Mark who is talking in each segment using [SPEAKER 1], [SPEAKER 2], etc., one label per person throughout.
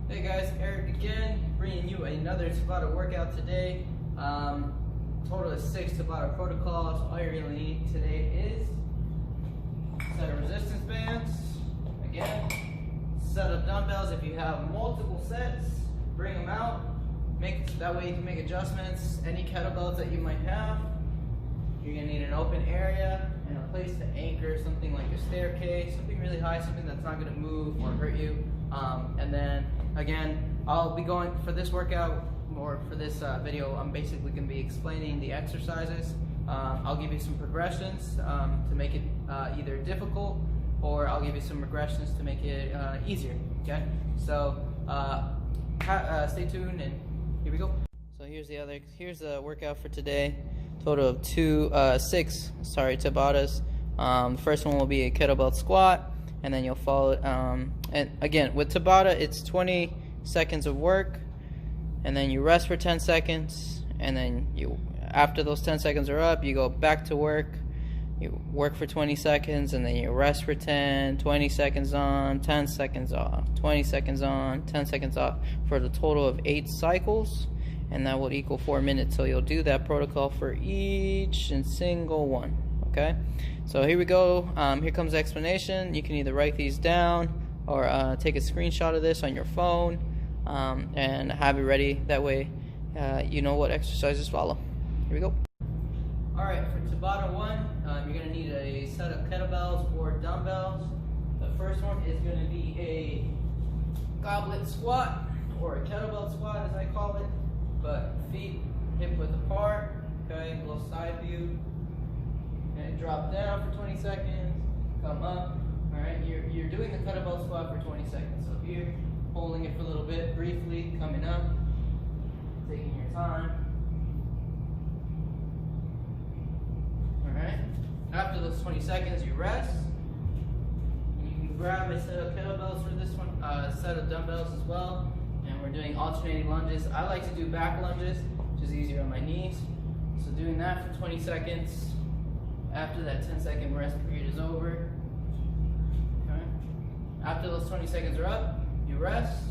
[SPEAKER 1] Hey guys, Eric again, bringing you another Tabata workout today. Total of 6 Tabata protocols. All you really need today is a set of resistance bands, again, set of dumbbells. If you have multiple sets, bring them out. That way you can make adjustments. Any kettlebells that you might have. You're gonna need an open area and a place to anchor, something like a staircase, something really high, something that's not gonna move or hurt you. And then again, I'll be going for this workout or for this video. I'm basically going to be explaining the exercises. I'll give you some progressions to make it either difficult, or I'll give you some regressions to make it easier. Okay, so stay tuned and here we go. So here's the workout for today. Total of 6 Tabatas. The first one will be a kettlebell squat, and then you'll follow it. And again, with Tabata, it's 20 seconds of work, and then you rest for 10 seconds, and then after those 10 seconds are up, you go back to work. You work for 20 seconds, and then you rest for 10, 20 seconds on, 10 seconds off, 20 seconds on, 10 seconds off, for the total of 8 cycles, and that will equal 4 minutes. So you'll do that protocol for each and single one. Okay, so here we go. Here comes the explanation. You can either write these down or take a screenshot of this on your phone and have it ready. That way you know what exercises follow. Here we go. Alright, for Tabata 1, you're going to need a set of kettlebells or dumbbells. The first one is going to be a goblet squat, or a kettlebell squat as I call it, but feet hip width apart. Okay, a little side view. And drop down for 20 seconds, come up. Alright, you're doing the kettlebell squat for 20 seconds. So here, holding it for a little bit, briefly, coming up, taking your time. Alright, after those 20 seconds, you rest. And you can grab a set of kettlebells for this one, a set of dumbbells as well. And we're doing alternating lunges. I like to do back lunges, which is easier on my knees. So doing that for 20 seconds. After that 10-second rest period is over. Okay. After those 20 seconds are up, you rest.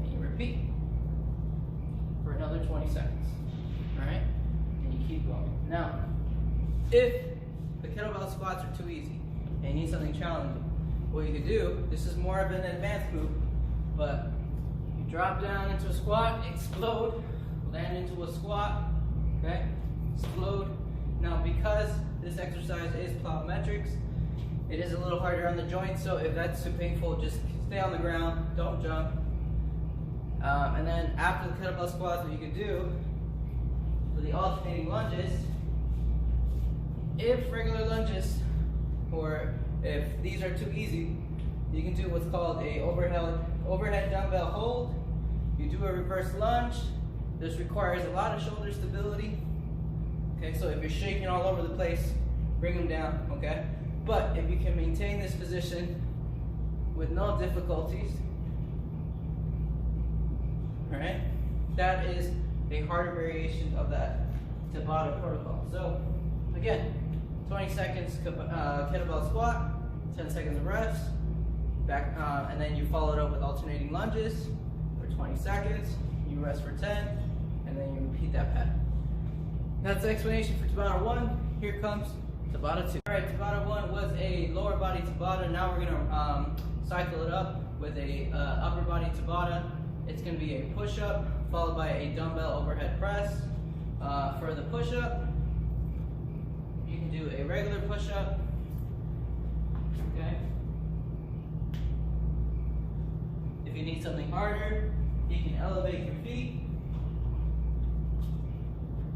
[SPEAKER 1] And you repeat for another 20 seconds. Alright? And you keep going. Now, if the kettlebell squats are too easy and you need something challenging, what you could do, this is more of an advanced move, but you drop down into a squat, explode, land into a squat, okay, explode. Now, because this exercise is plyometrics, it is a little harder on the joints, so if that's too painful, just stay on the ground, don't jump. And then after the kettlebell squats, what you can do for the alternating lunges, if regular lunges, or if these are too easy, you can do what's called a overhead dumbbell hold. You do a reverse lunge. This requires a lot of shoulder stability. Okay, so if you're shaking all over the place, bring them down, okay? But if you can maintain this position with no difficulties, all right, that is a harder variation of that Tabata protocol. So again, 20 seconds kettlebell squat, 10 seconds of rest, back, and then you follow it up with alternating lunges for 20 seconds. You rest for 10, and then you repeat that pattern. That's the explanation for Tabata 1. Here comes Tabata 2. Alright, Tabata 1 was a lower body Tabata. Now we're going to cycle it up with a upper body Tabata. It's going to be a push-up followed by a dumbbell overhead press. For the push-up, you can do a regular push-up. Okay. If you need something harder, you can elevate your feet,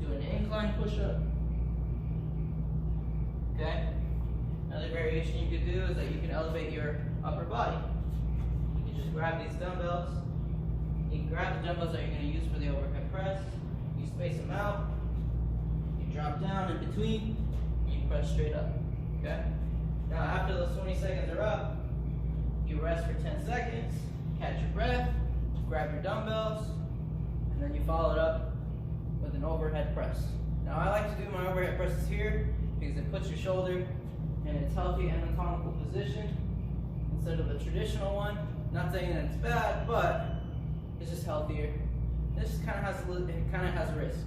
[SPEAKER 1] do an incline push-up. Okay? Another variation you could do is that you can elevate your upper body. You can just grab these dumbbells. You can grab the dumbbells that you're going to use for the overhead press. You space them out. You drop down in between. And you press straight up. Okay? Now after those 20 seconds are up, you rest for 10 seconds, catch your breath, grab your dumbbells, and then you follow it up with an overhead press. Now I like to do my overhead presses here because it puts your shoulder in its healthy anatomical position. instead of the traditional one. Not saying that it's bad, but it's just healthier. This kind of has risk.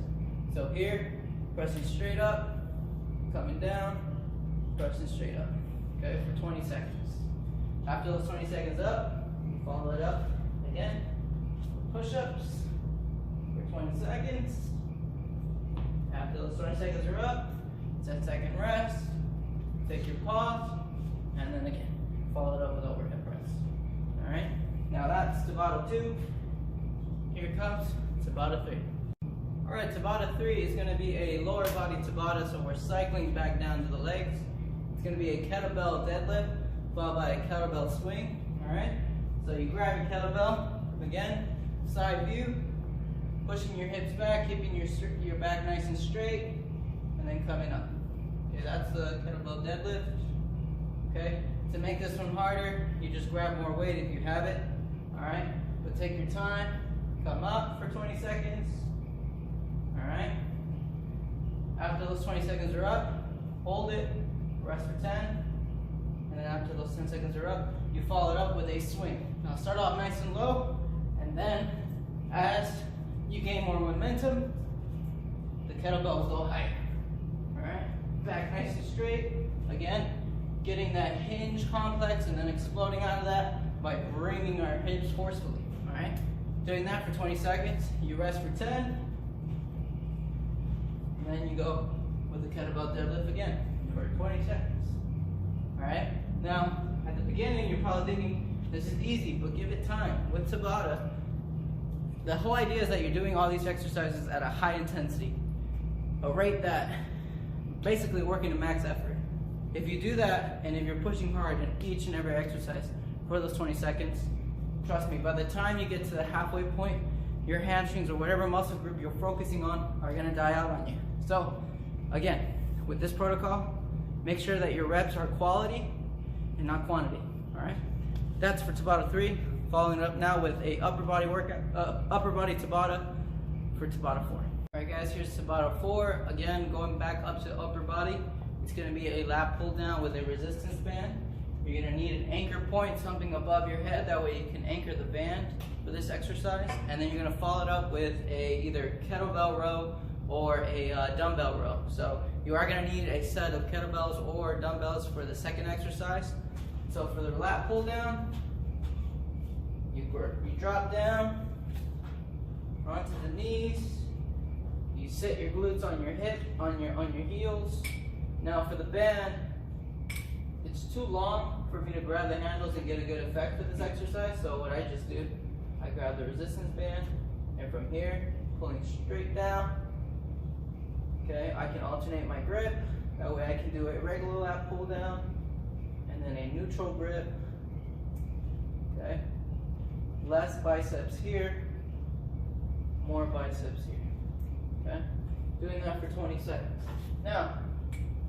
[SPEAKER 1] So here, pressing straight up, coming down, pressing straight up. Okay, for 20 seconds. After those 20 seconds up, follow it up again. Push-ups for 20 seconds. After those 20 seconds are up, 10-second rest. Take your pause, and then again, follow it up with overhead press. All right. Now that's Tabata 2. Here comes Tabata 3. All right, Tabata 3 is going to be a lower body Tabata, so we're cycling back down to the legs. It's going to be a kettlebell deadlift followed by a kettlebell swing. All right. So you grab your kettlebell, again, side view, pushing your hips back, keeping your back nice and straight, and then coming up. Okay, that's the kettlebell deadlift. Okay. To make this one harder, you just grab more weight if you have it. All right. But take your time. Come up for 20 seconds. All right. After those 20 seconds are up, hold it, rest for 10. And then after those 10 seconds are up, you follow it up with a swing. Now start off nice and low, and then as you gain more momentum, the kettlebells go higher. All right. Back nice and straight. Again, getting that hinge complex and then exploding out of that by bringing our hips forcefully. All right. Doing that for 20 seconds, you rest for 10, and then you go with the kettlebell deadlift again for 20 seconds. All right. Now, at the beginning, you're probably thinking, this is easy, but give it time. With Tabata, the whole idea is that you're doing all these exercises at a high intensity, a rate that basically working to max effort. If you do that, and if you're pushing hard in each and every exercise for those 20 seconds, trust me, by the time you get to the halfway point, your hamstrings or whatever muscle group you're focusing on are gonna die out on you. So, again, with this protocol, make sure that your reps are quality and not quantity, all right? That's for Tabata 3. Following it up now with a upper body workout, upper body Tabata for Tabata 4. All right, guys, here's Tabata 4. Again, going back up to upper body, it's gonna be a lat pull down with a resistance band. You're gonna need an anchor point, something above your head, that way you can anchor the band for this exercise. And then you're gonna follow it up with a either kettlebell row or a dumbbell row. So you are gonna need a set of kettlebells or dumbbells for the second exercise. So for the lat pull down, you drop down onto the knees. You sit your glutes on your hip, on your heels. Now for the band, it's too long for me to grab the handles and get a good effect for this exercise. So what I just do, I grab the resistance band, and from here, pulling straight down. Okay, I can alternate my grip. That way I can do a regular lat pull down, and then a neutral grip. Okay, less biceps here, more biceps here. Okay, doing that for 20 seconds. Now,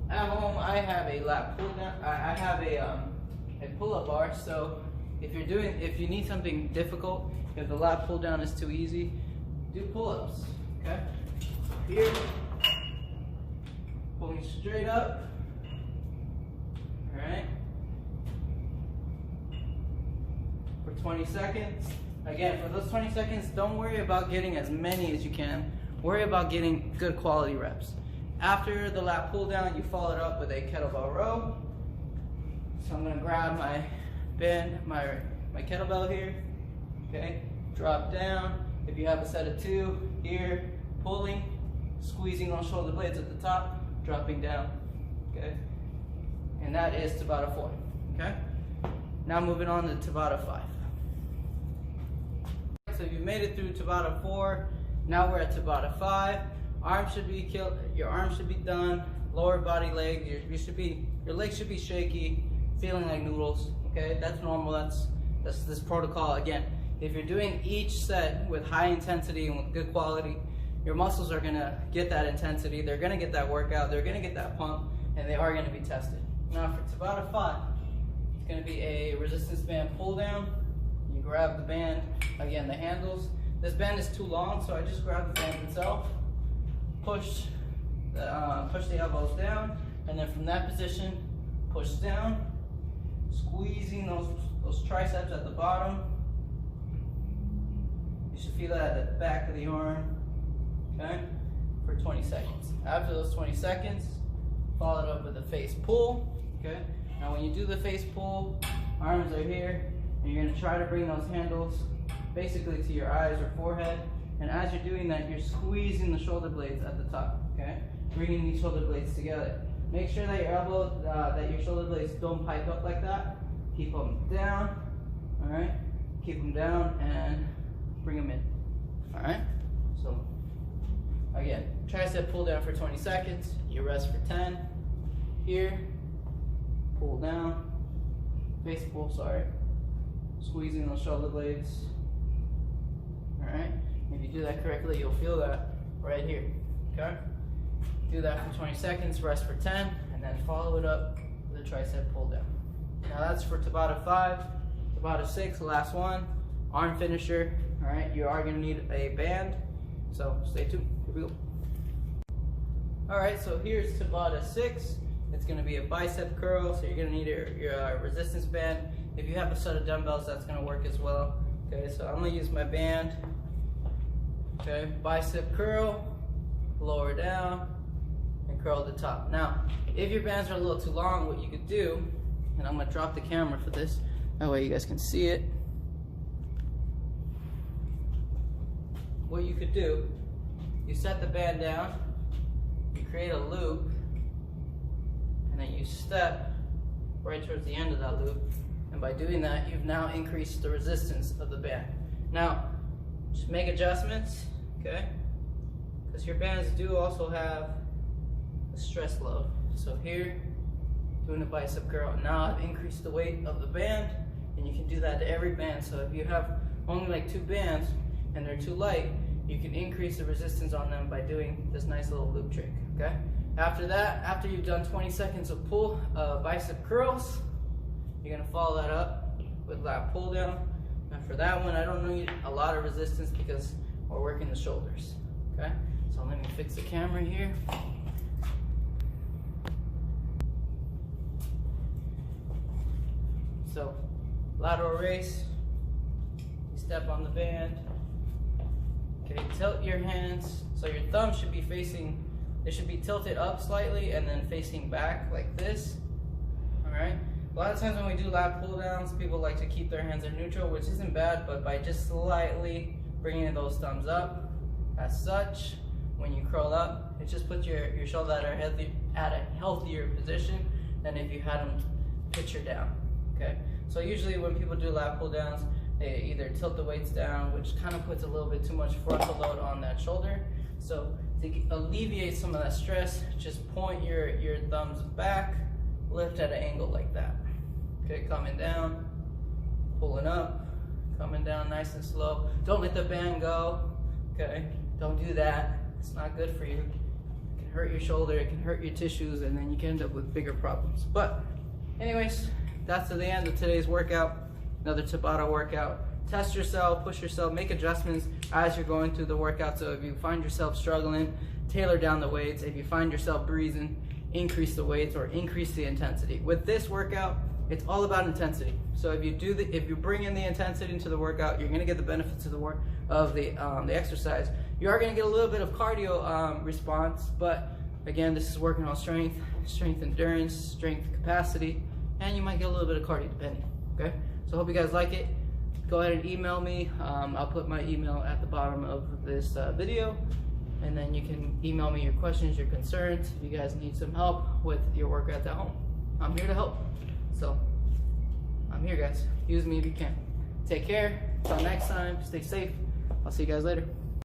[SPEAKER 1] at home, I have a lat pull down. I have a pull-up bar. So if you need something difficult, if the lat pull down is too easy, do pull-ups. Okay. Here, pulling straight up. All right. For 20 seconds. Again, for those 20 seconds, don't worry about getting as many as you can. Worry about getting good quality reps. After the lat pull down, you follow it up with a kettlebell row. So I'm gonna grab my band, my kettlebell here, okay? Drop down. If you have a set of 2, here, pulling, squeezing those shoulder blades at the top, dropping down, okay? And that is Tabata 4, okay? Now moving on to Tabata 5. So you've made it through Tabata 4, now we're at Tabata 5. Arms should be killed. Your arms should be done. Lower body legs. Your legs should be shaky, feeling like noodles. Okay, that's normal. That's this protocol. Again, if you're doing each set with high intensity and with good quality, your muscles are gonna get that intensity. They're gonna get that workout. They're gonna get that pump, and they are gonna be tested. Now for Tabata 5, it's gonna be a resistance band pull down. You grab the band. Again, the handles. This band is too long, so I just grab the band itself. Push the elbows down, and then from that position, push down, squeezing triceps at the bottom. You should feel that at the back of the arm, okay, for 20 seconds. After those 20 seconds, follow it up with a face pull, okay? Now when you do the face pull, arms are here, and you're gonna try to bring those handles basically to your eyes or forehead, and as you're doing that, you're squeezing the shoulder blades at the top, okay? Bringing these shoulder blades together. Make sure that your shoulder blades don't pike up like that. Keep them down, all right? Keep them down and bring them in, all right? So, again, tricep pull down for 20 seconds. You rest for 10. Here, pull down. Face pull, sorry. Squeezing those shoulder blades, all right? If you do that correctly, you'll feel that right here, okay? Do that for 20 seconds, rest for 10, and then follow it up with a tricep pull down. Now that's for Tabata 5. Tabata 6, the last one, arm finisher. All right, you are gonna need a band, so stay tuned. Here we go. All right, so here's Tabata 6. It's gonna be a bicep curl, so you're gonna need your resistance band. If you have a set of dumbbells, that's gonna work as well. Okay, so I'm gonna use my band. Okay, bicep curl, lower down, and curl at the top. Now, if your bands are a little too long, what you could do, and I'm gonna drop the camera for this, that way you guys can see it. What you could do, you set the band down, you create a loop, and then you step right towards the end of that loop. And by doing that, you've now increased the resistance of the band. Now, just make adjustments, okay? Because your bands do also have a stress load. So here, doing a bicep curl. Now I've increased the weight of the band, and you can do that to every band. So if you have only like 2 bands and they're too light, you can increase the resistance on them by doing this nice little loop trick, okay? After that, after you've done 20 seconds of pull, bicep curls, you're gonna follow that up with lat pull down. And for that one, I don't need a lot of resistance because we're working the shoulders, okay? So let me fix the camera here. So, lateral raise, you step on the band. Okay, tilt your hands, so your thumb should be facing, they should be tilted up slightly and then facing back like this, all right? A lot of times when we do lat pull downs, people like to keep their hands in neutral, which isn't bad, but by just slightly bringing those thumbs up, as such, when you curl up, it just puts your shoulder at a healthier position than if you had them picture down, okay? So usually when people do lat pull downs, they either tilt the weights down, which kind of puts a little bit too much frontal load on that shoulder. So to alleviate some of that stress, just point your thumbs back, lift at an angle like that. Okay, coming down, pulling up, coming down nice and slow. Don't let the band go, okay? Don't do that. It's not good for you. It can hurt your shoulder, it can hurt your tissues, and then you can end up with bigger problems. But anyways, that's the end of today's workout. Another Tabata workout. Test yourself, push yourself, make adjustments as you're going through the workout. So if you find yourself struggling, tailor down the weights. If you find yourself breathing, increase the weights or increase the intensity. With this workout, it's all about intensity. So if you bring in the intensity into the workout, you're gonna get the benefits of the exercise. You are gonna get a little bit of cardio response, but again, this is working on strength endurance, strength capacity, and you might get a little bit of cardio depending, okay? So I hope you guys like it. Go ahead and email me. I'll put my email at the bottom of this video, and then you can email me your questions, your concerns. If you guys need some help with your workouts at home, I'm here to help. So I'm here, guys. Use me if you can. Take care. Until next time, stay safe. I'll see you guys later.